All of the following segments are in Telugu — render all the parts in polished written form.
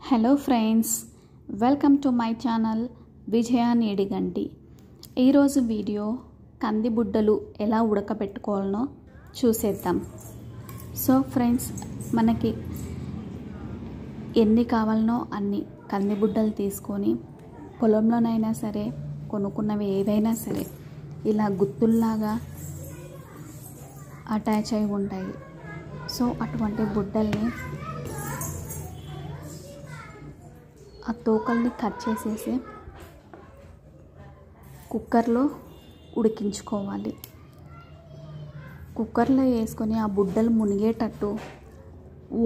Hello friends, welcome to my channel Vijaya Nidiganti. ఈరోజు వీడియో కంది బుడ్డలు ఎలా ఉడకబెట్టుకోవాలనో చూసేద్దాం. సో ఫ్రెండ్స్, మనకి ఎన్ని కావాలనో అన్ని కంది బుడ్డలు తీసుకొని పొలంలోనైనా సరే కొనుక్కున్నవి ఏవైనా సరే ఇలా గుత్తుల్లాగా అటాచ్ అయి ఉంటాయి. సో అటువంటి బుడ్డల్ని ఆ తోకల్ని కట్ చేసేసి కుక్కర్లో ఉడికించుకోవాలి. కుక్కర్లో వేసుకొని ఆ బుడ్డలు మునిగేటట్టు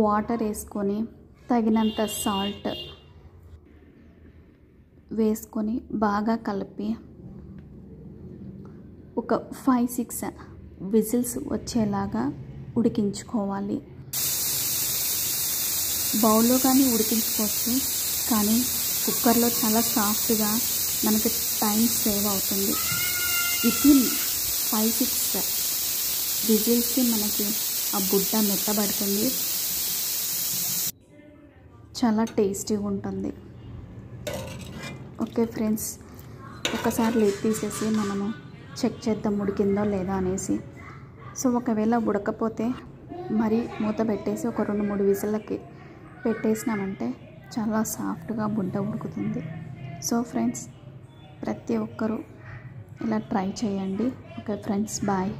వాటర్ వేసుకొని తగినంత సాల్ట్ వేసుకొని బాగా కలిపి ఒక 5-6 విజిల్స్ వచ్చేలాగా ఉడికించుకోవాలి. బౌల్లో కానీ ఉడికించుకోవచ్చు, కానీ కుక్కర్లో చాలా సాఫ్ట్గా మనకి టైం సేవ్ అవుతుంది. వితిన్ 5-6 విజిల్స్కి మనకి ఆ బుడ్డ మెత్తబడుతుంది, చాలా టేస్టీగా ఉంటుంది. ఓకే ఫ్రెండ్స్, ఒకసారి లిడ్ తీసేసి మనము చెక్ చేద్దాం ఉడికిందో లేదా అనేసి. సో ఒకవేళ ఉడకపోతే మరి మూత పెట్టేసి ఒక 2-3 విజిల్లకి పెట్టేసినామంటే చాలా సాఫ్ట్గా బుడ్డ ఉడుకుతుంది. సో ఫ్రెండ్స్, ప్రతి ఒక్కరూ ఇలా ట్రై చేయండి. Okay friends, bye.